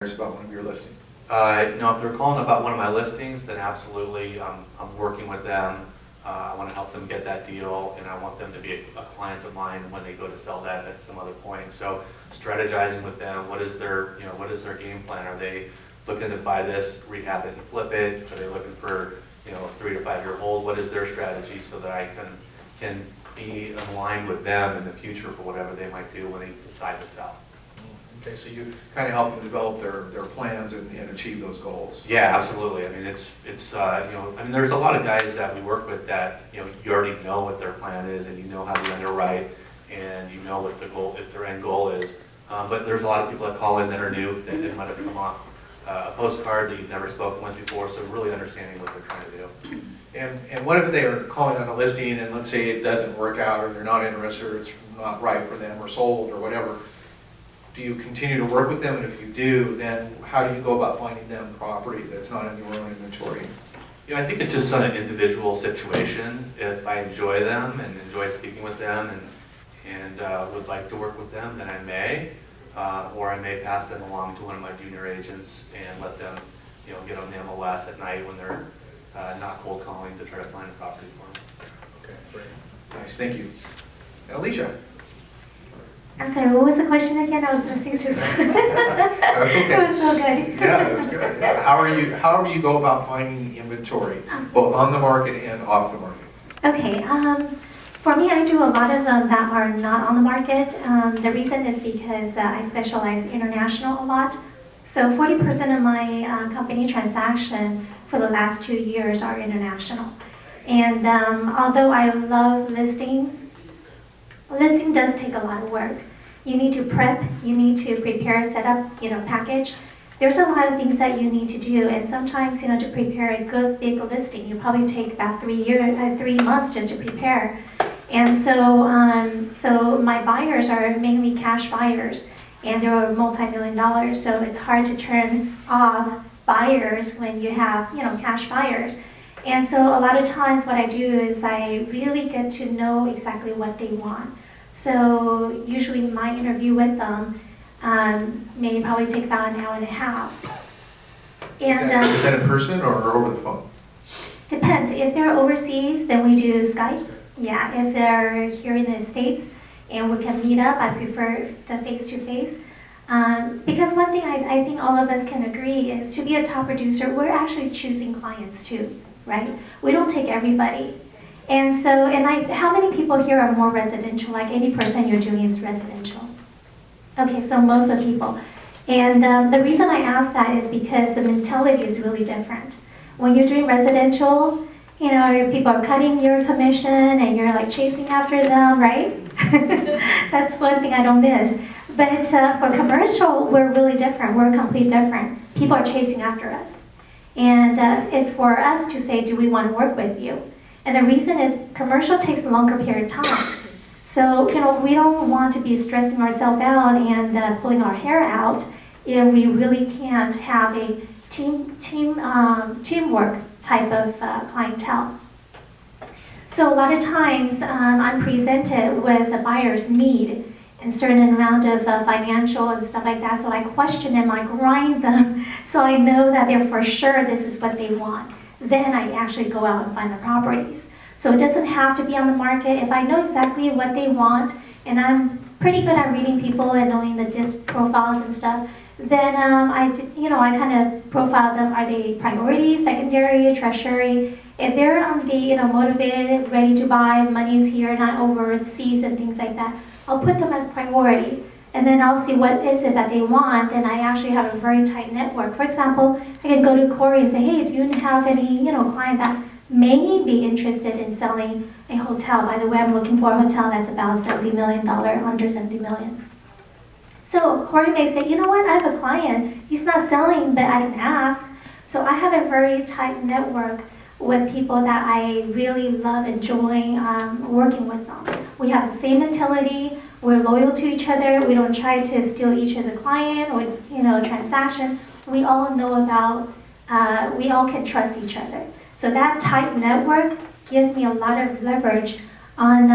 about one of your listings? No, if they're calling about one of my listings, then absolutely, I'm working with them. I want to help them get that deal, and I want them to be a client of mine when they go to sell that at some other point. So strategizing with them, what is their game plan? Are they looking to buy this, rehab it, and flip it? Are they looking for a 3 to 5 year hold? What is their strategy so that I can be aligned with them in the future for whatever they might do when they decide to sell? Okay, so you kind of help them develop their plans and achieve those goals. Yeah, absolutely. I mean, it's there's a lot of guys that we work with that you already know what their plan is, and you know how to underwrite, and you know what the goal, if their end goal is. But there's a lot of people that call in that are new, that might have come off a postcard that you've never spoken with before. So really understanding what they're trying to do. And what if they are calling on a listing and let's say it doesn't work out, or they're not interested, or it's not right for them, or sold, or whatever? Do you continue to work with them? And if you do, then how do you go about finding them property that's not in your own inventory? I think it's just an individual situation. If I enjoy them and enjoy speaking with them and would like to work with them, then I may, or I may pass them along to one of my junior agents and let them, get on the MLS at night when they're not cold calling to try to find a property for them. Okay, great. Nice, thank you. And Alicia. I'm sorry, what was the question again? I was listening to That's okay. It was so good. Yeah, it was good. Yeah. How do you go about finding inventory, both on the market and off the market? Okay, for me, I do a lot of them that are not on the market. The reason is because I specialize international a lot. So 40% of my company transaction for the last 2 years are international. And although I love listings, listing does take a lot of work. You need to prep, you need to prepare, set up, package. There's a lot of things that you need to do, and sometimes, to prepare a good big listing, you probably take about 3 months just to prepare. And so my buyers are mainly cash buyers, and they're multi-million dollars, so it's hard to turn off buyers when you have, cash buyers. And so a lot of times what I do is I really get to know exactly what they want. So usually my interview with them may probably take about an hour and a half. And Is that in person or over the phone? Depends. If they're overseas, then we do Skype. Yeah, if they're here in the States and we can meet up, I prefer the face-to-face. Because one thing I think all of us can agree is to be a top producer, we're actually choosing clients too. Right? We don't take everybody. And so, how many people here are more residential? Like 80% you're doing is residential. Okay, so most of the people. And the reason I ask that is because the mentality is really different. When you're doing residential, people are cutting your commission and you're like chasing after them, right? That's one thing I don't miss. But for commercial, we're really different. We're completely different. People are chasing after us. And it's for us to say, do we want to work with you? And the reason is commercial takes a longer period of time. So, we don't want to be stressing ourselves out and pulling our hair out if we really can't have a teamwork type of clientele. So a lot of times I'm presented with the buyer's need and certain amount of financial and stuff like that. So I question them, I grind them, so I know that they're for sure this is what they want. Then I actually go out and find the properties. So it doesn't have to be on the market. If I know exactly what they want, and I'm pretty good at reading people and knowing the disc profiles and stuff, then I kind of profile them. Are they priority, secondary, tertiary? If they're on the motivated, ready to buy, money's here, not overseas and things like that, I'll put them as priority, and then I'll see what is it that they want. Then I actually have a very tight network. For example, I can go to Corey and say, hey, do you have any client that may be interested in selling a hotel? By the way, I'm looking for a hotel that's about $70 million, under $70 million. So Corey may say, you know what, I have a client, he's not selling, but I can ask. So I have a very tight network with people that I really love enjoying working with them. We have the same mentality, we're loyal to each other, we don't try to steal each other's client or transaction. We all know about, we all can trust each other. So that tight network gives me a lot of leverage on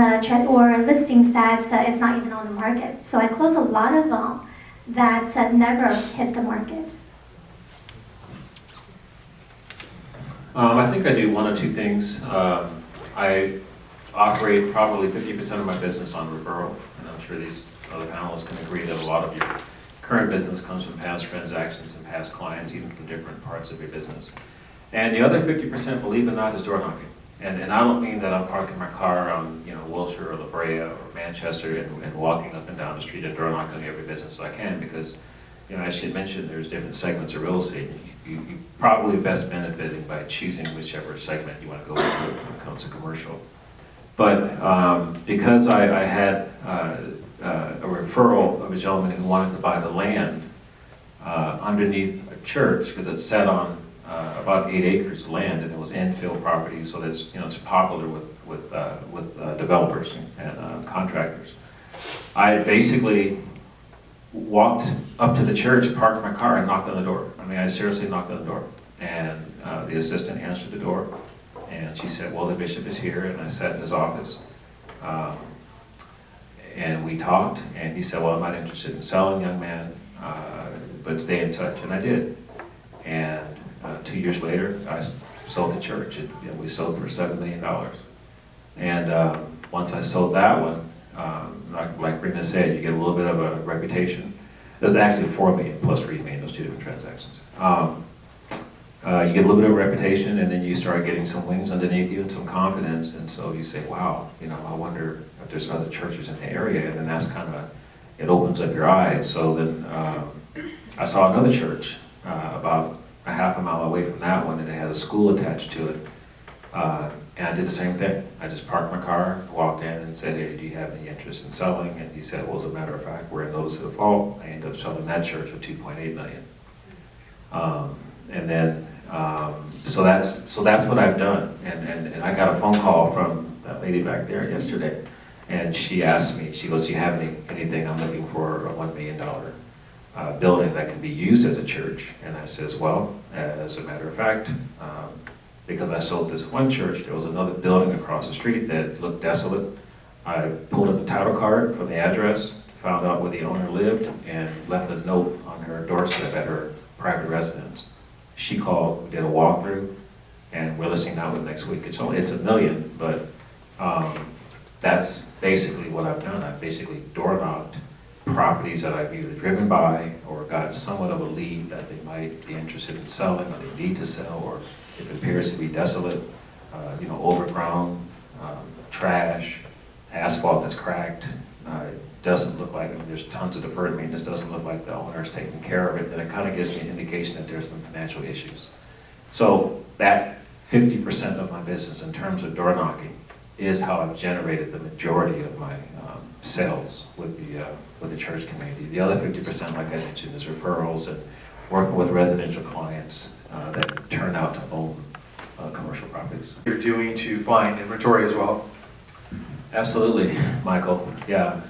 or listings that is not even on the market. So I close a lot of them that never hit the market? I think I do one or two things. I operate probably 50% of my business on referral, and I'm sure these other panelists can agree that a lot of your current business comes from past transactions and past clients, even from different parts of your business. And the other 50%, believe it or not, is door knocking. And I don't mean that I'm parking my car on, Wilshire or La Brea or Manchester and walking up and down the street and door knocking every business I can, because, as you mentioned, there's different segments of real estate. You probably best benefiting by choosing whichever segment you want to go into when it comes to commercial. But because I had a referral of a gentleman who wanted to buy the land underneath a church, because it sat on about 8 acres of land, and it was infill property, so that's it's popular with developers and contractors. I basically walked up to the church, parked my car, and knocked on the door. I mean, I seriously knocked on the door, and the assistant answered the door, and she said, "Well, the bishop is here," and I sat in his office, and we talked, and he said, "Well, I'm not interested in selling, young man, but stay in touch," and I did. And 2 years later, I sold the church. We sold for $7 million. And once I sold that one, like Rena said, you get a little bit of a reputation. There's actually $4 million plus $3 million, those two different transactions. You get a little bit of a reputation, and then you start getting some wings underneath you and some confidence, and so you say, wow, I wonder if there's other churches in the area, and then that's kind of, it opens up your eyes. So then I saw another church about a half a mile away from that one, and it had a school attached to it. And I did the same thing. I just parked my car, walked in and said, "Hey, do you have any interest in selling?" And he said, "Well, as a matter of fact, we're in notice of default." I ended up selling that church for $2.8 million. And then, so that's what I've done. And I got a phone call from that lady back there yesterday, and she asked me, she goes, "Do you have anything? I'm looking for a $1 million building that can be used as a church." And I says, "Well, as a matter of fact, because I sold this one church, there was another building across the street that looked desolate. I pulled up a title card from the address, found out where the owner lived, and left a note on her doorstep at her private residence. She called, did a walkthrough, and we're listing that one next week. It's $1 million, but that's basically what I've done. I've basically door knocked properties that I've either driven by or got somewhat of a lead that they might be interested in selling, or they need to sell, or if it appears to be desolate, overgrown, trash, asphalt that's cracked. It doesn't look like, there's tons of deferred maintenance, doesn't look like the owner is taking care of it, then it kind of gives me an indication that there's some financial issues. So that 50% of my business in terms of door knocking is how I've generated the majority of my sales with the church community. The other 50%, like I mentioned, is referrals and working with residential clients that turn out to own commercial properties. You're doing to find inventory as well? Absolutely, Michael. Yeah,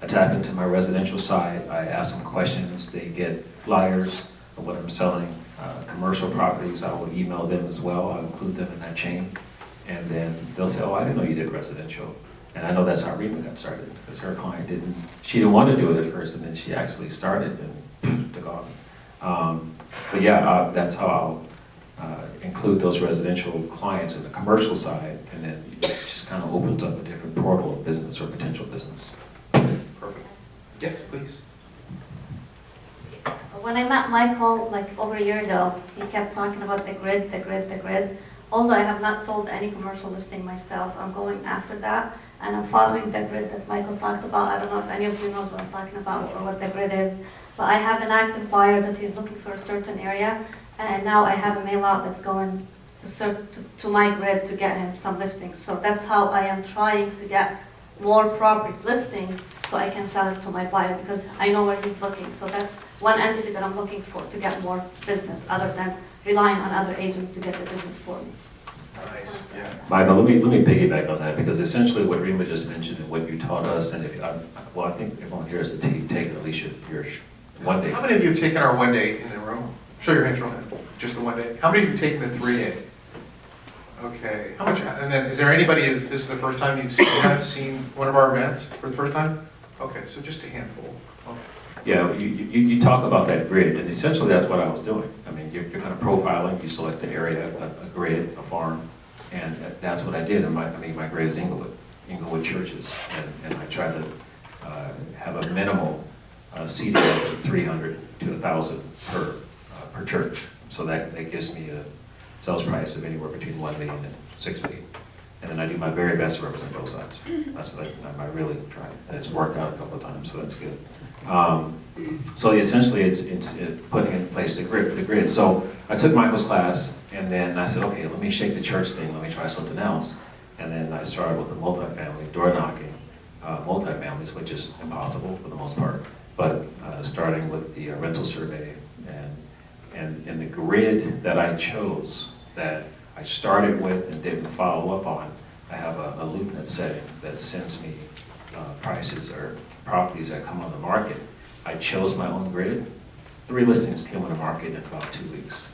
I tap into my residential side. I ask them questions. They get flyers of what I'm selling. Commercial properties, I will email them as well. I'll include them in that chain. And then they'll say, "Oh, I didn't know you did residential." And I know that's how Reba got started, because her client she didn't want to do it at first, and then she actually started and took off. But yeah, that's how I'll include those residential clients in the commercial side, and then it just kind of opens up a different portal of business or potential business. Perfect. Yes, please. When I met Michael like over a year ago, he kept talking about the grid, the grid, the grid. Although I have not sold any commercial listing myself, I'm going after that, and I'm following the grid that Michael talked about. I don't know if any of you knows what I'm talking about or what the grid is, but I have an active buyer that he's looking for a certain area, and now I have a mail out that's going to my grid to get him some listings. So that's how I am trying to get more properties listings so I can sell it to my buyer, because I know where he's looking. So that's one entity that I'm looking for to get more business, other than relying on other agents to get the business for me. Nice, yeah. Michael, let me piggyback on that, because essentially what Rima just mentioned and what you taught us, and I think everyone here is to take at least your one day. How many of you have taken our 1 day in the room? Show your hands real quick. Just the 1 day. How many of you have taken the 3 day? Okay. How much? And then, is there anybody? This is the first time you've seen one of our events for the first time? Okay, so just a handful. Okay. Yeah, you talk about that grid, and essentially that's what I was doing. I mean, you're kind of profiling, you select the area, a grid, a farm, and that's what I did. And my grid is Inglewood churches, and I try to have a minimal seating of 300 to 1,000 per church. So that gives me a sales price of anywhere between 1 million and 6 million. And then I do my very best to represent both sides. That's what I really try. And it's worked out a couple of times, so that's good. So essentially it's putting in place the grid. So I took Michael's class, and then I said, okay, let me shake the church thing, let me try something else. And then I started with the multifamily, door knocking, multifamilies, which is impossible for the most part, but starting with the rental survey. And in the grid that I chose, that I started with and didn't follow up on, I have a LoopNet setting that sends me prices or properties that come on the market. I chose my own grid. 3 listings came on the market in about 2 weeks,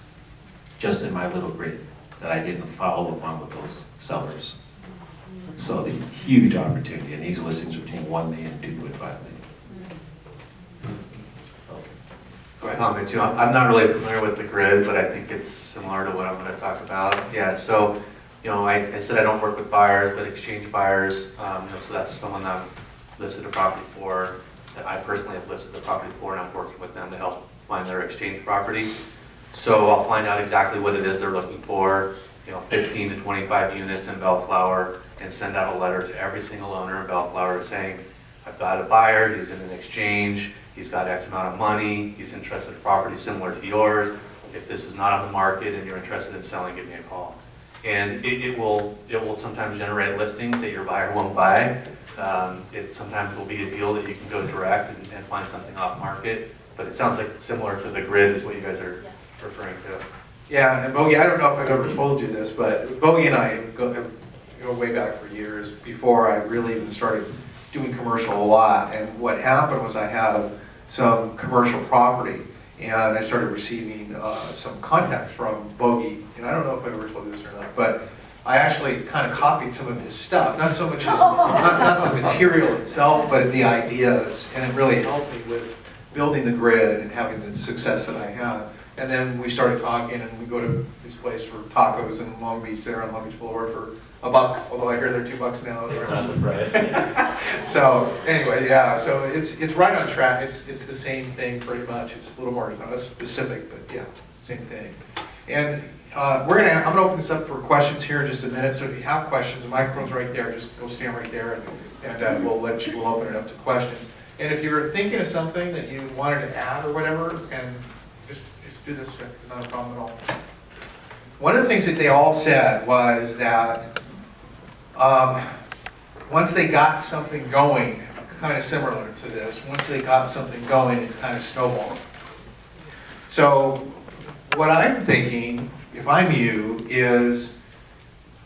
just in my little grid that I didn't follow up on with those sellers. So the huge opportunity, and these listings are between 1 million and 2.5 million. Go ahead. Comment too. I'm not really familiar with the grid, but I think it's similar to what I'm going to talk about. Yeah, so, I said I don't work with buyers, but exchange buyers, so that's someone that I've listed a property for, that I personally have listed the property for, and I'm working with them to help find their exchange property. So I'll find out exactly what it is they're looking for, 15 to 25 units in Bellflower, and send out a letter to every single owner in Bellflower saying, I've got a buyer, he's in an exchange, he's got X amount of money, he's interested in property similar to yours. If this is not on the market and you're interested in selling, give me a call. And it will sometimes generate listings that your buyer won't buy. It sometimes will be a deal that you can go direct and find something off market. But it sounds like similar to the grid is what you guys are referring to. Yeah, and Bogey, I don't know if I've ever told you this, but Bogey and I go way back for years before I really even started doing commercial a lot. And what happened was I have some commercial property, and I started receiving some contacts from Bogey, and I don't know if I ever told you this or not, but I actually kind of copied some of his stuff, not so much his, not the material itself, but the ideas, and it really helped me with building the grid and having the success that I had. And then we started talking, and we go to this place for tacos in Long Beach, there on Long Beach Boulevard for $1, although I hear they're $2 now. Around the price. So anyway, yeah, so it's right on track. It's the same thing pretty much. It's a little more specific, but yeah, same thing. And I'm gonna open this up for questions here in just a minute. So if you have questions, the microphone's right there. Just go stand right there, and we'll open it up to questions. And if you're thinking of something that you wanted to add or whatever, and just do this, not a problem at all. One of the things that they all said was that once they got something going, kind of similar to this, once they got something going, it kind of snowballed. So what I'm thinking, if I'm you, is,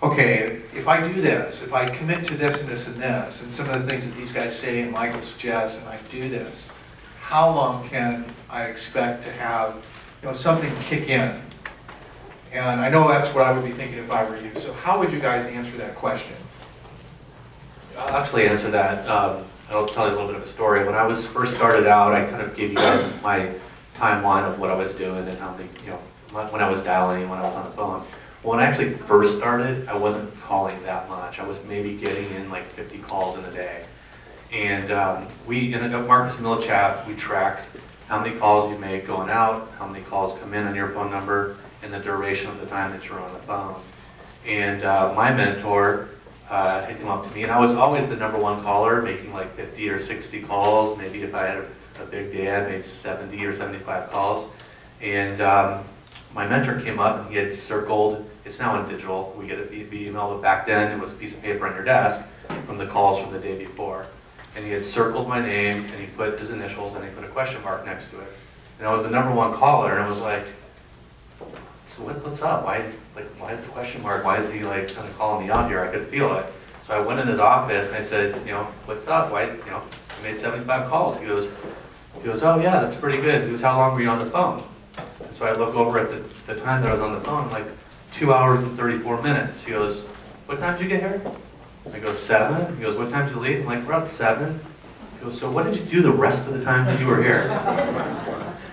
okay, if I do this, if I commit to this and this and this, and some of the things that these guys say and Michael suggests, and I do this, how long can I expect to have something kick in? And I know that's what I would be thinking if I were you. So how would you guys answer that question? I'll actually answer that. I'll tell you a little bit of a story. When I was first started out, I kind of gave you guys my timeline of what I was doing and how many, when I was dialing and when I was on the phone. When I actually first started, I wasn't calling that much. I was maybe getting in like 50 calls in a day. And we, in a Marcus Mill chat, we track how many calls you make going out, how many calls come in on your phone number, and the duration of the time that you're on the phone. And my mentor had come up to me, and I was always the #1 caller, making like 50 or 60 calls. Maybe if I had a big day, I made 70 or 75 calls. And my mentor came up, and he had circled, it's now in digital, we get it via email, but back then it was a piece of paper on your desk from the calls from the day before. And he had circled my name, and he put his initials, and he put a question mark next to it. And I was the #1 caller, and I was like, so what's up? Why is the question mark? Why is he like kind of calling me out here? I could feel it. So I went in his office and I said, what's up? Why, I made 75 calls. He goes, oh yeah, that's pretty good. He goes, how long were you on the phone? And so I look over at the time that I was on the phone, like 2 hours and 34 minutes. He goes, what time did you get here? I go, 7. He goes, what time did you leave? I'm like, we're at 7. He goes, so what did you do the rest of the time that you were here?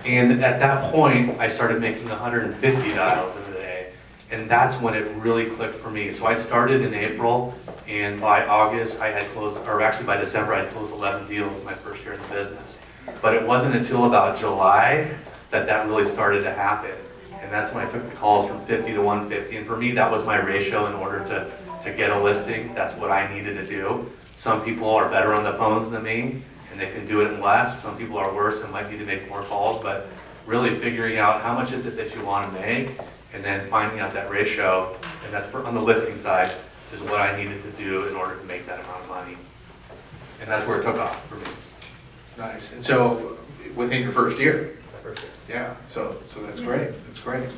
And at that point, I started making 150 dials in a day. And that's when it really clicked for me. So I started in April, and by August, I had closed, or actually by December, I had closed 11 deals my first year in the business. But it wasn't until about July that that really started to happen. And that's when I took the calls from 50 to 150. And for me, that was my ratio in order to get a listing. That's what I needed to do. Some people are better on the phones than me, and they can do it in less. Some people are worse and might need to make more calls, but really figuring out how much is it that you want to make, and then finding out that ratio, and that's on the listing side, is what I needed to do in order to make that amount of money. And that's where it took off for me. Nice. And so within your first year? Yeah, so that's great. That's great.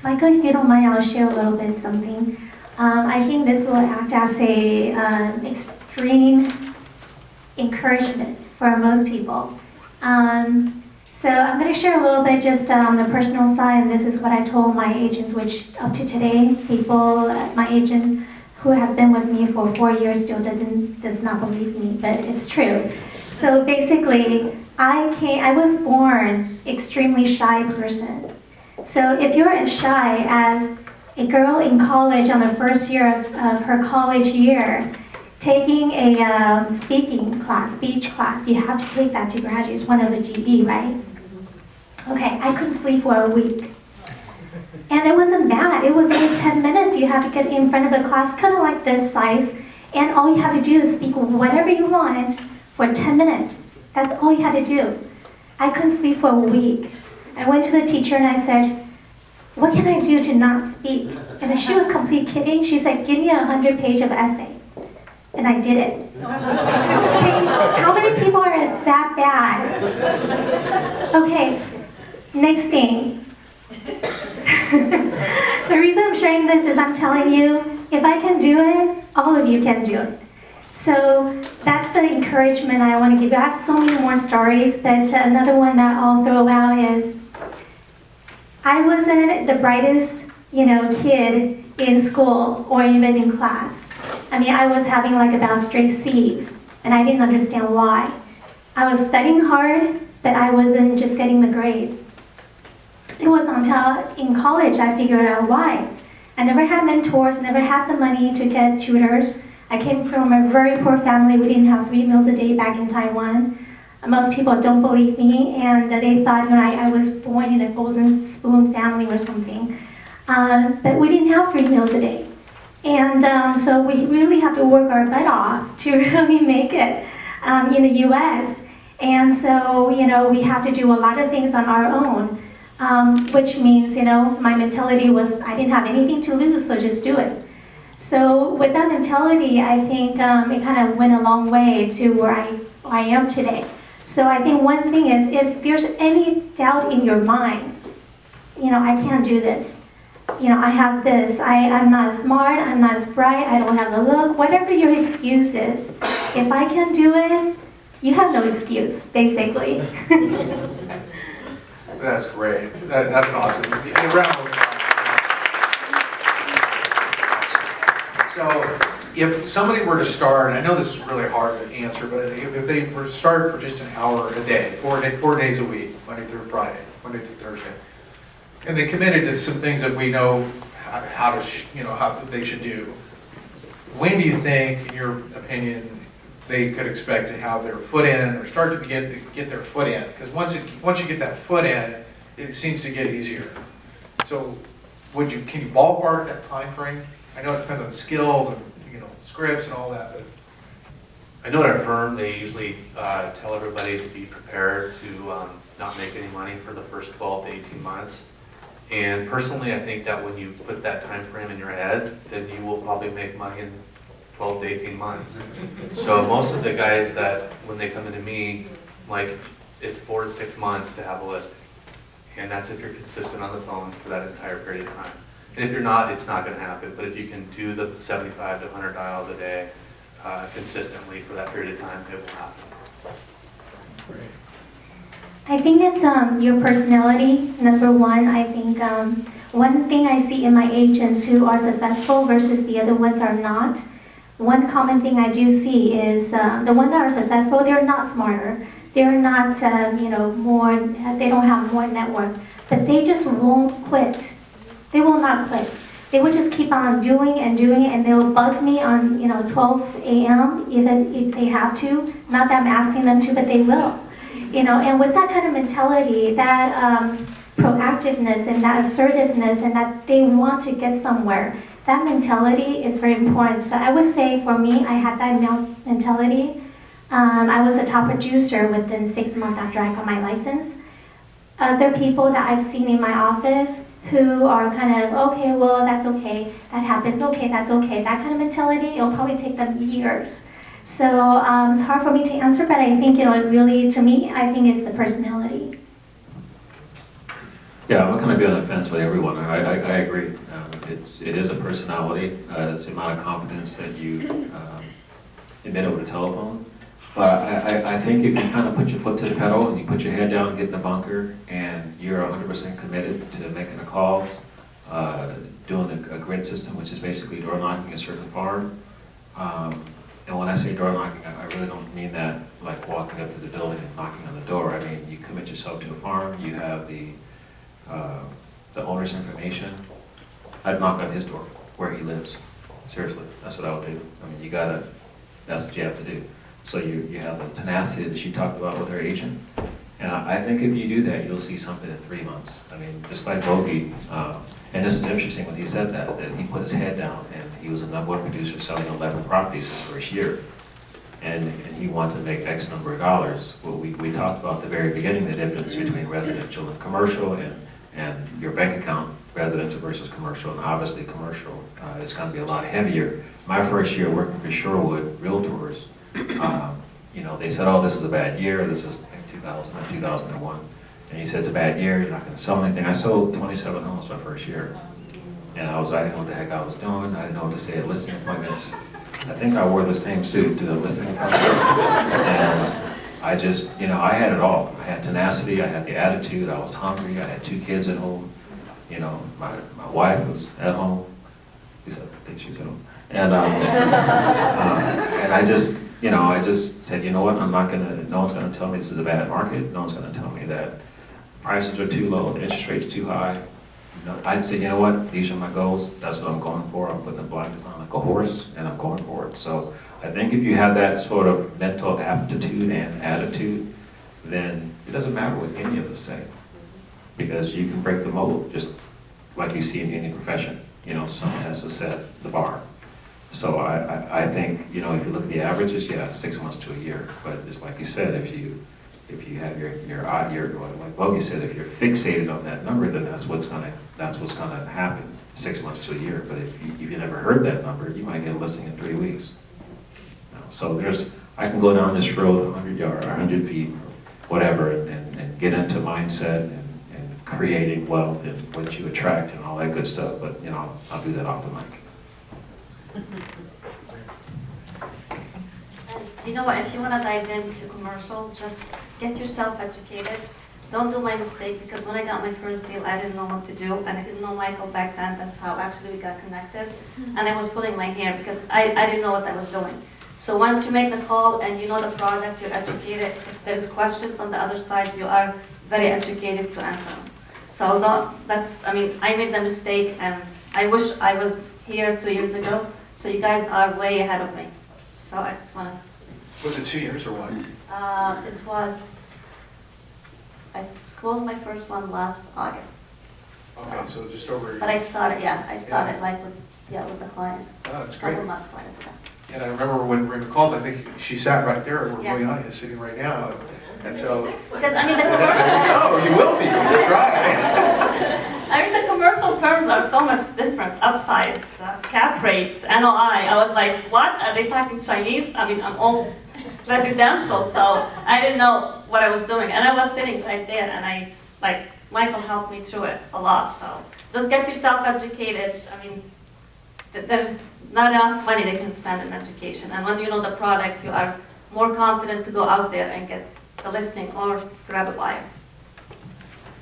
Michael, if you don't mind, I'll share a little bit something. I think this will act as a extreme encouragement for most people. So I'm going to share a little bit just on the personal side, and this is what I told my agents, which up to today, people, my agent who has been with me for 4 years still does not believe me, but it's true. So basically, I was born extremely shy person. So if you're as shy as a girl in college on the first year of her college year, taking a speaking class, speech class, you have to take that to graduate. It's one of the GB, right? Okay, I couldn't sleep for a week. And it wasn't bad. It was only 10 minutes. You have to get in front of the class, kind of like this size, and all you have to do is speak whatever you want for 10 minutes. That's all you had to do. I couldn't sleep for a week. I went to the teacher and I said, what can I do to not speak? And she was completely kidding. She said, give me a 100-page of essay. And I did it. Okay, how many people are that bad? Okay, next thing. The reason I'm sharing this is I'm telling you, if I can do it, all of you can do it. So that's the encouragement I want to give you. I have so many more stories, but another one that I'll throw out is, I wasn't the brightest, kid in school or even in class. I mean, I was having like about straight C's, and I didn't understand why. I was studying hard, but I wasn't just getting the grades. It was until in college I figured out why. I never had mentors, never had the money to get tutors. I came from a very poor family. We didn't have 3 meals a day back in Taiwan. Most people don't believe me, and they thought I was born in a golden spoon family or something. But we didn't have 3 meals a day. And so we really have to work our butt off to really make it in the US. And so, we have to do a lot of things on our own, which means, my mentality was I didn't have anything to lose, so just do it. So with that mentality, I think it kind of went a long way to where I am today. So I think one thing is, if there's any doubt in your mind, I can't do this. I have this, I'm not smart, I'm not as bright, I don't have the look, whatever your excuse is, if I can do it, you have no excuse, basically. That's great. That's awesome. And a round of applause. So if somebody were to start, I know this is really hard to answer, but if they were to start for just an hour a day, 4 days a week, Monday through Friday, Monday through Thursday, and they committed to some things that we know how they should do, when do you think, in your opinion, they could expect to have their foot in or start to get their foot in? Because once you get that foot in, it seems to get easier. So can you ballpark that time frame? I know it depends on the skills and scripts and all that, but I know at our firm, they usually tell everybody to be prepared to not make any money for the first 12 to 18 months. And personally, I think that when you put that time frame in your head, then you will probably make money in 12 to 18 months. So most of the guys that, when they come into me, it's 4 to 6 months to have a listing. And that's if you're consistent on the phones for that entire period of time. And if you're not, it's not going to happen. But if you can do the 75 to 100 dials a day consistently for that period of time, it will happen. great. I think it's your personality, number one. I think one thing I see in my agents who are successful versus the other ones are not, one common thing I do see is the ones that are successful, they're not smarter. They're not, more, they don't have more network, but they just won't quit. They will not quit. They will just keep on doing it, and they'll bug me on, 12 a.m. If they have to. Not that I'm asking them to, but they will. And with that kind of mentality, that proactiveness and that assertiveness and that they want to get somewhere, that mentality is very important. So I would say for me, I had that mentality. I was a top producer within 6 months after I got my license. Other people that I've seen in my office who are kind of, okay, well, that's okay, that happens, okay, that's okay. That kind of mentality, it'll probably take them years. So it's hard for me to answer, but I think, it really, to me, I think it's the personality. Yeah, I'm going to be on the fence with everyone. I agree. It is a personality. It's the amount of confidence that you emit over the telephone. But I think if you kind of put your foot to the pedal and you put your head down and get in the bunker and you're 100% committed to making the calls, doing a grid system, which is basically door knocking a certain farm. And when I say door knocking, I really don't mean that like walking up to the building and knocking on the door. I mean, you commit yourself to a farm, you have the owner's information. I'd knock on his door where he lives. Seriously, that's what I would do. I mean, that's what you have to do. So you have the tenacity that she talked about with her agent. And I think if you do that, you'll see something in 3 months. I mean, just like Bogey, and this is interesting when he said that he put his head down and he was a #1 producer selling 11 properties his first year. And he wanted to make X number of dollars. Well, we talked about at the very beginning the difference between residential and commercial and your bank account, residential versus commercial, and obviously commercial is going to be a lot heavier. My first year working for Sherwood Realtors, they said, oh, this is a bad year. This is 2000 and 2001. And he said, it's a bad year. You're not going to sell anything. I sold 27 homes my first year. And I didn't know what the heck I was doing. I didn't know what to say at listing appointments. I think I wore the same suit to the listing appointment. And I just, I had it all. I had tenacity. I had the attitude. I was hungry. I had 2 kids at home. My wife was at home. At least I think she was at home. And I just, I just said, you know what, no one's gonna tell me this is a bad market. No one's gonna tell me that prices are too low, the interest rate's too high. I'd say, you know what, these are my goals. That's what I'm going for. I'm putting the blinders on like a horse and I'm going for it. So I think if you have that sort of mental aptitude and attitude, then it doesn't matter what any of us say. Because you can break the mold, just like you see in any profession. Someone has to set the bar. So I think, if you look at the averages, 6 months to a year. But just like you said, if you have your like Bogey said, if you're fixated on that number, then that's what's gonna happen 6 months to a year. But if you never heard that number, you might get a listing in 3 weeks. So I can go down this road 100 yards, 100 feet, whatever, and get into mindset and creating wealth and what you attract and all that good stuff. But I'll do that off the mic. And you know what, if you want to dive into commercial, just get yourself educated. Don't do my mistake, because when I got my first deal, I didn't know what to do, and I didn't know Michael back then. That's how actually we got connected. And I was pulling my hair because I didn't know what I was doing. So once you make the call and you know the product, you're educated. If there's questions on the other side, you are very educated to answer them. So I made the mistake, and I wish I was here 2 years ago. So you guys are way ahead of me. So I just want to... Was it 2 years or what? It was... I closed my first one last August. Okay, so just over... But I started like with the client. Oh, that's A great. couple months prior to that. And I remember when Rita called, I think she sat right there where Yeah. Boyani is sitting right now. And so... Because the commercial... Oh, you will be. That's right. the commercial terms are so much different. Upside, cap rates, NOI. I was like, what? Are they talking Chinese? I'm all residential, so I didn't know what I was doing. And I was sitting right there, and Michael helped me through it a lot. So just get yourself educated. There's not enough money they can spend in education. And when you know the product, you are more confident to go out there and get the listing or grab a buyer.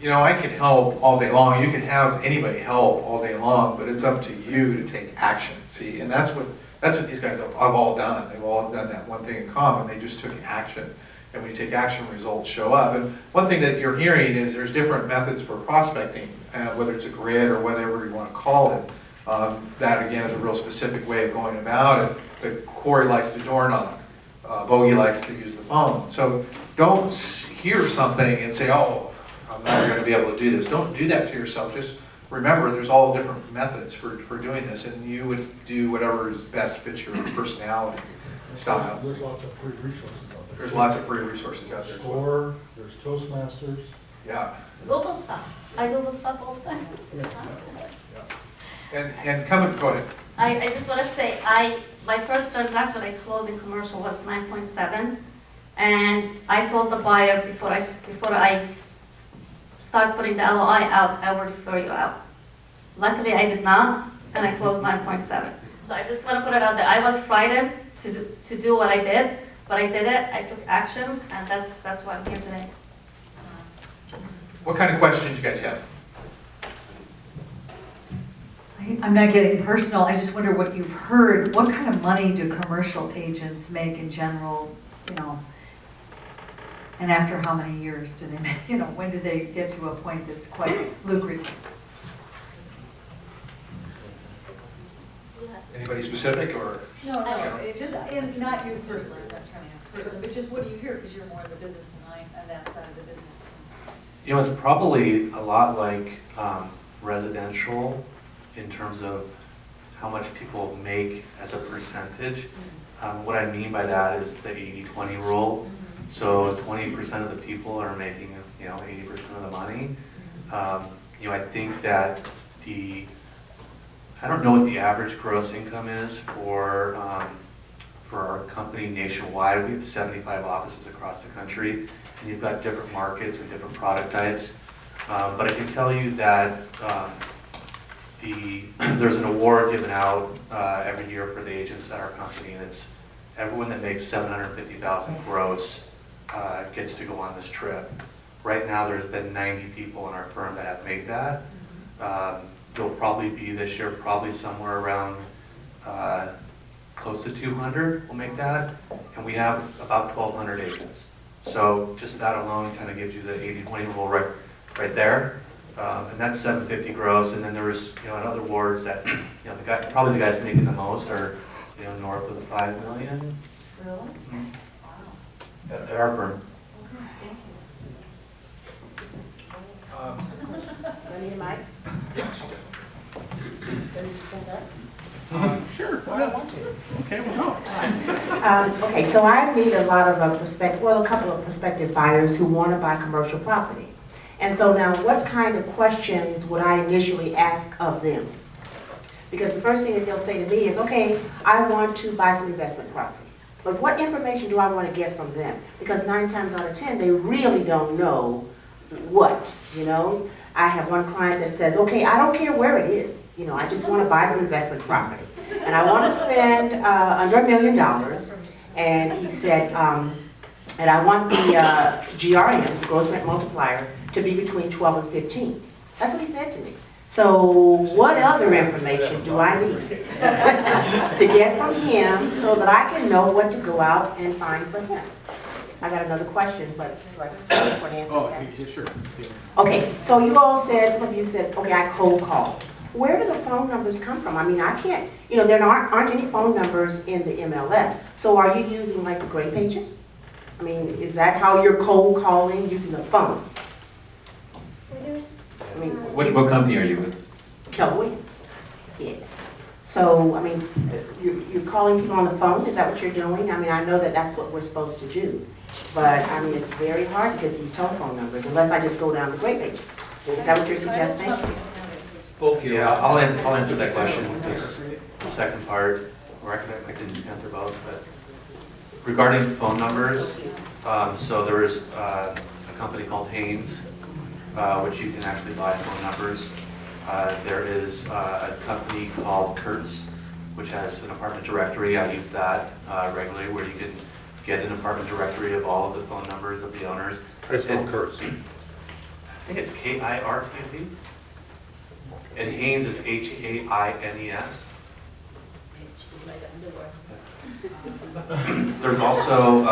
I can help all day long. You can have anybody help all day long, but it's up to you to take action. See, and that's what That's what these guys have all done. They've all done that one thing in common. They just took action. And when you take action, results show up. And one thing that you're hearing is there's different methods for prospecting, whether it's a grid or whatever you want to call it. That again is a real specific way of going about it. But Corey likes to door knock. Bogey likes to use the phone. So don't hear something and say, oh, I'm not going to be able to do this. Don't do that to yourself. Just remember there's all different methods for doing this, and you would do whatever is best fits your personality style. There's lots of free resources out there. There's lots of free resources out there. as well. Score, there's Toastmasters. Yeah. Google stuff. I Google stuff all the time. And come and go ahead. I just want to say, my first transaction I closed in commercial was 9.7, and I told the buyer before I start putting the LOI out, I will refer you out. Luckily, I did not, and I closed 9.7. So I just want to put it out there. I was frightened to do what I did, but I did it. I took actions, and that's why I'm here today. What kind of questions you guys have? I'm not getting personal, I just wonder what you've heard. What kind of money do commercial agents make in general, you know? And after how many years do they make, you know, when do they get to a point that's quite lucrative? Anybody specific or? No, General? it just, and not you personally, I'm not trying to ask personally, but just what do you hear, because you're more in the business than I am, on that side of the business. You know, it's probably a lot like residential in terms of how much people make as a percentage. What I mean by that is the 80-20 rule. So 20% of the people are making, 80% of the money. I think that I don't know what the average gross income is for our company nationwide. We have 75 offices across the country, and you've got different markets and different product types. But I can tell you that there's an award given out every year for the agents at our company, and it's everyone that makes $750,000 gross gets to go on this trip. Right now, there's been 90 people in our firm that have made that. There'll probably be this year, probably somewhere around close to 200 will make that, and we have about 1,200 agents. So just that alone kind of gives you the 80-20 rule right there. And that's 750 gross, and then there's other awards that probably the guys making the most are north of 5 million. Really? Mm-hmm. At our firm. Okay, thank you. Ready, Mike? Yes. Ready to discuss that? Sure. Well, I want to. Okay, we'll go. Okay, so I meet a lot of a couple of prospective buyers who want to buy commercial property. And so now, what kind of questions would I initially ask of them? Because the first thing that they'll say to me is, okay, I want to buy some investment property. But what information do I want to get from them? Because 9 times out of 10, they really don't know what, I have one client that says, okay, I don't care where it is. I just want to buy some investment property. And I want to spend under $1 million. And he said, and I want the GRM, gross rent multiplier, to be between 12 and 15. That's what he said to me. So what other information do I need to get from him so that I can know what to go out and find for him? I got another question, but do I have an answer? Oh, yeah, sure. Okay, so you all said, some of you said, okay, I cold call. Where do the phone numbers come from? I mean, I can't, there aren't any phone numbers in the MLS. So are you using like the gray pages? I mean, is that how you're cold calling, using the phone? I mean, What company are you with? Keller Williams. Yeah. So, I mean, you're calling people on the phone? Is that what you're doing? I mean, I know that that's what we're supposed to do. But, I mean, it's very hard to get these telephone numbers unless I just go down the gray pages. Is that what you're suggesting? Yeah, I'll answer that question because the second part, or I can answer both. But regarding phone numbers, so there is a company called Haynes, which you can actually buy phone numbers. There is a company called Kurtz, which has an apartment directory. I use that regularly, where you can get an apartment directory of all of the phone numbers of the owners. I spell Kurtz. I think it's K-I-R-T-Z. And Haynes is H-A-I-N-E-S. There's also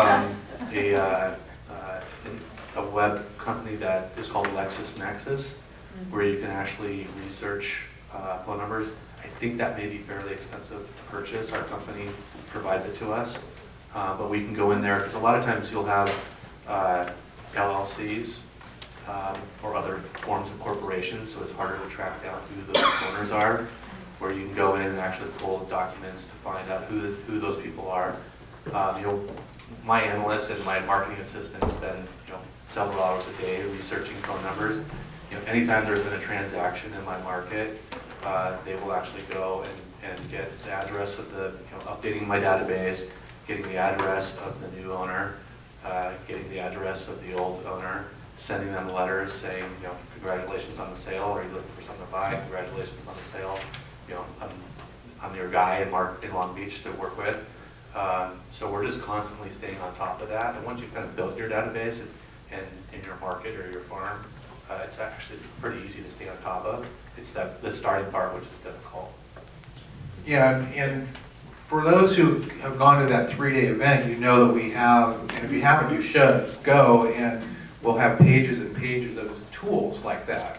a web company that is called LexisNexis, where you can actually research phone numbers. I think that may be fairly expensive to purchase. Our company provides it to us. But we can go in there, because a lot of times you'll have LLCs or other forms of corporations, so it's harder to track down who those owners are, where you can go in and actually pull documents to find out who those people are. My analyst and my marketing assistant spend several hours a day researching phone numbers. Anytime there's been a transaction in my market, they will actually go and get the address of the, updating my database, getting the address of the new owner, getting the address of the old owner, sending them letters saying, congratulations on the sale, are you looking for something to buy? Congratulations on the sale. I'm your guy in Long Beach to work with. So we're just constantly staying on top of that. And once you've kind of built your database in your market or your farm, it's actually pretty easy to stay on top of. It's the starting part, which is difficult. Yeah, and for those who have gone to that 3-day event, you know that we have, and if you haven't, you should go, and we'll have pages and pages of tools like that.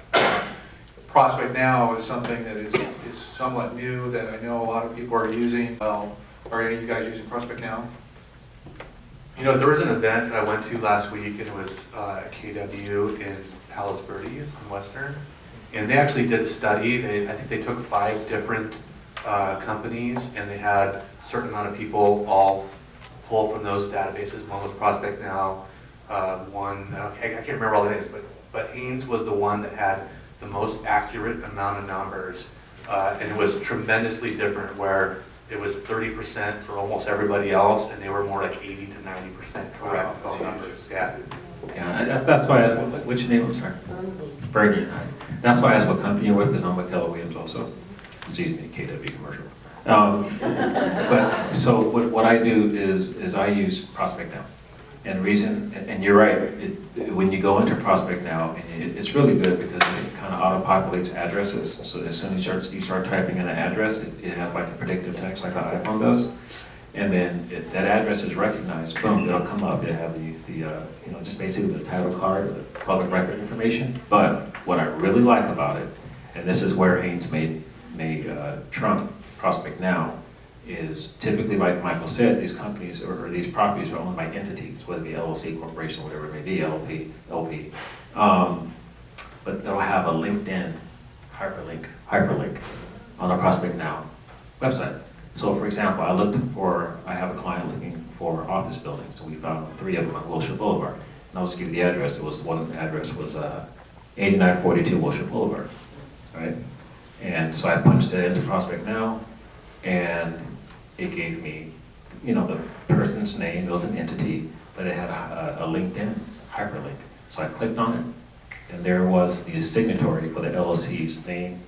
Prospect Now is something that is somewhat new that I know a lot of people are using. Are any of you guys using Prospect Now? There was an event that I went to last week, and it was at KW in Palos Verdes in Western, and they actually did a study. I think they took 5 different companies, and they had a certain amount of people all pull from those databases. One was Prospect Now, one, I can't remember all the names, but Haynes was the one that had the most accurate amount of numbers, and it was tremendously different, where it was 30% for almost everybody else, and they were more like 80 to 90% correct phone numbers. Yeah. Yeah, that's why I asked, what's your name, I'm sorry? Bernie. That's why I asked what company you're with, because I'm with Keller Williams also. Excuse me, KW commercial. But so what I do is I use Prospect Now. And reason, and you're right, when you go into Prospect Now, it's really good because it kind of auto-populates addresses. So as soon as you start typing in an address, it has like a predictive text like the iPhone does. And then that address is recognized, boom, it'll come up. It'll have the just basically the title card, the public record information. But what I really like about it, and this is where Haynes made Trump Prospect Now, is typically, like Michael said, these companies or these properties are owned by entities, whether it be LLC, corporation, whatever it may be, LP. But they'll have a LinkedIn hyperlink on the Prospect Now website. So for example, I have a client looking for office buildings, so we found 3 of them on Wilshire Boulevard. And I'll just give you the address. One address was 8942 Wilshire Boulevard, right? And so I punched it into Prospect Now, and it gave me, the person's name. It was an entity, but it had a LinkedIn hyperlink. So I clicked on it, and there was the signatory for the LLC's name,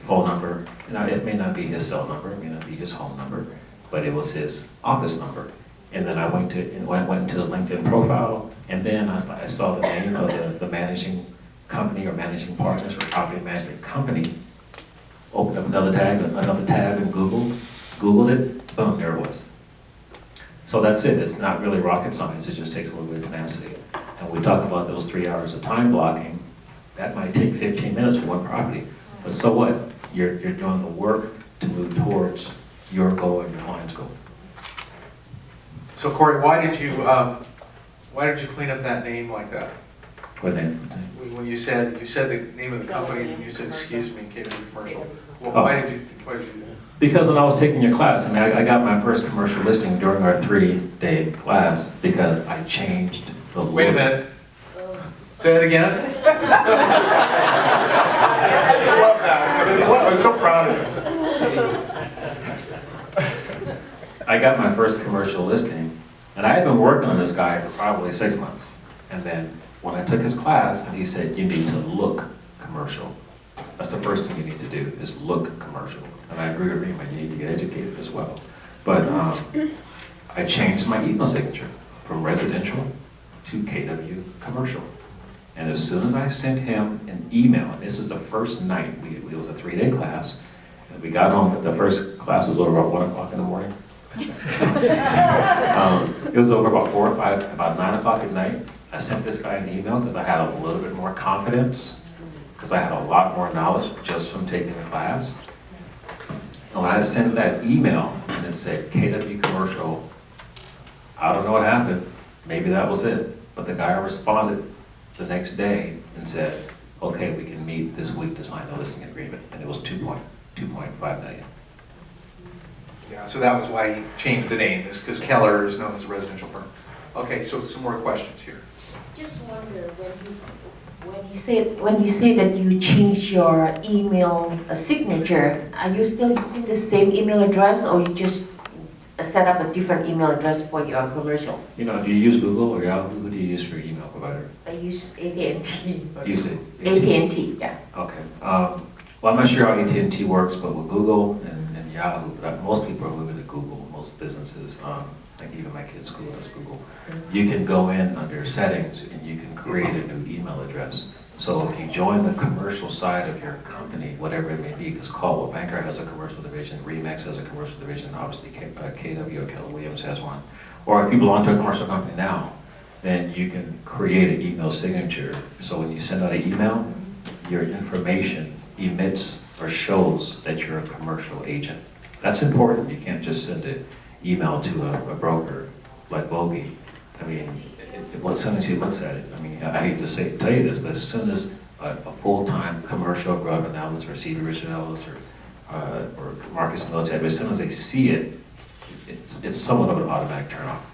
phone number. Now, it may not be his cell number, it may not be his home number, but it was his office number. And then I went into his LinkedIn profile, and then I saw the name of the managing company or managing partners or property management company. Opened up another tab in Googled it, boom, there it was. So that's it. It's not really rocket science. It just takes a little bit of tenacity. And we talk about those 3 hours of time blocking. That might take 15 minutes for one property. But so what? You're doing the work to move towards your goal and your client's goal. So Corey, why did you clean up that name like that? What name? When you said the name of the company, and you said, excuse me, KW Commercial. Well, why did you do that? Because when I was taking your class, I got my first commercial listing during our 3-day class because I changed the look. Wait a minute. Say it again. I love that. I was so proud of you. I got my first commercial listing, and I had been working on this guy for probably 6 months. And then when I took his class, he said, you need to look commercial. That's the first thing you need to do, is look commercial. And I agree with him, you need to get educated as well. But I changed my email signature from residential to KW commercial. And as soon as I sent him an email, and this is the first night, it was a 3-day class, And we got home, the first class was over about 1 o'clock in the morning. It was over about 4 or 5, about 9 o'clock at night. I sent this guy an email because I had a little bit more confidence, because I had a lot more knowledge just from taking the class. And when I sent that email and it said KW commercial, I don't know what happened. Maybe that was it. But the guy responded the next day and said, okay, we can meet this week to sign the listing agreement. And it was 2.5 million. Yeah, so that was why he changed the name, is because Keller is known as a residential firm. Okay, so some more questions here. Just wonder, when you say that you change your email signature, are you still using the same email address, or you just set up a different email address for your commercial? You know, do you use Google or Yahoo? Who do you use for your email provider? I use AT&T. Use it. AT&T, yeah. Okay. Well, I'm not sure how AT&T works, but with Google and Yahoo, but most people are moving to Google, most businesses, like even my kids' school does Google. You can go in under settings and you can create a new email address. So if you join the commercial side of your company, whatever it may be, because Caldwell Banker has a commercial division, Remax has a commercial division, obviously KW or Keller Williams has one. Or if you belong to a commercial company now, then you can create an email signature. So when you send out an email, your information emits or shows that you're a commercial agent. That's important. You can't just send an email to a broker like Bogey. I mean, as soon as he looks at it, I mean, I hate to tell you this, but as soon as a full-time commercial grub analyst or CV Richard Ellis or Marcus Military, as soon as they see it, it's somewhat of an automatic turn off,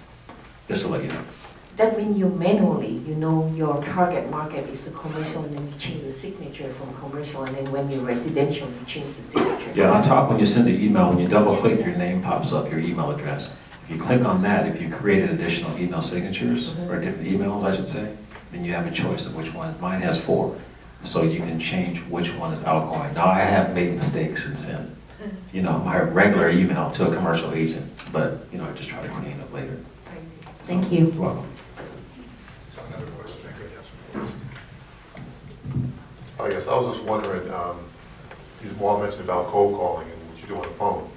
just to let you know. That means you manually, you know your target market is a commercial, and then you change the signature from commercial, and then when you're residential, you change the signature. Yeah, on top, when you send the email, when you double click, your name pops up, your email address. If you click on that, if you created additional email signatures, or different emails, I should say, then you have a choice of which one. Mine has 4. So you can change which one is outgoing. Now, I have made mistakes and sent, you know, my regular email to a commercial agent, but, you know, I just try to clean it up later. Thank you. You're welcome. So another question. I guess I was just wondering, you more mentioned about cold calling and what you do on the phone.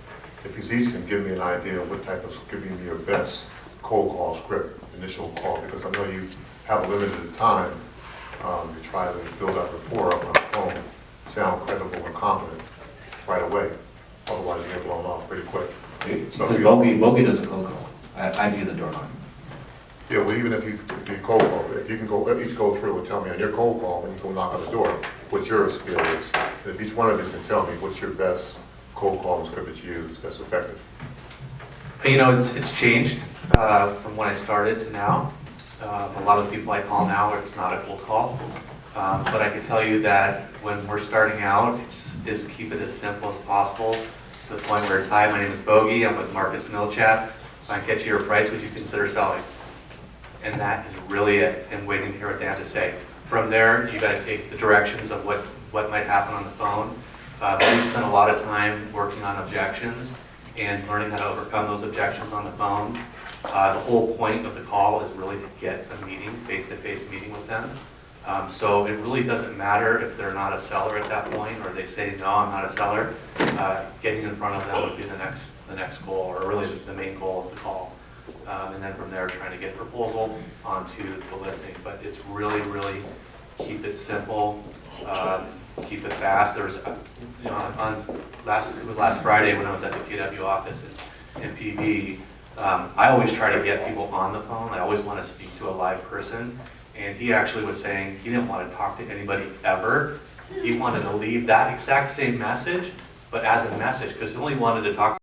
If you each can give me an idea of what type of, give me your best cold call script, initial call, because I know you have limited time to try to build up rapport up on the phone, sound credible and confident right away. Otherwise, you get blown off pretty quick. So Because Bogey does a cold call. I do the door knock. yeah, well, even if you cold call, if you can each go through and tell me on your cold call, when you go knock on the door, what your skill is. If each one of you can tell me what's your best cold calling script that you use that's effective. You know, it's changed from when I started to now. A lot of the people I call now, it's not a cold call. But I can tell you that when we're starting out, is keep it as simple as possible to the point where it's, hi, my name is Bogey, I'm with Marcus Milchap. If I can get you your price, would you consider selling? And that is really it, and waiting to hear what they have to say. From there, you got to take the directions of what might happen on the phone. We spend a lot of time working on objections and learning how to overcome those objections on the phone. The whole point of the call is really to get a meeting, face-to-face meeting with them. So it really doesn't matter if they're not a seller at that point, or they say, no, I'm not a seller. Getting in front of them would be the next goal, or really the main goal of the call. And then from there, trying to get proposal onto the listing. But it's really, really keep it simple, keep it fast. There's, you know, it was last Friday when I was at the KW office in PV. I always try to get people on the phone. I always want to speak to a live person. And he actually was saying he didn't want to talk to anybody ever. He wanted to leave that exact same message, but as a message, because he only wanted to talk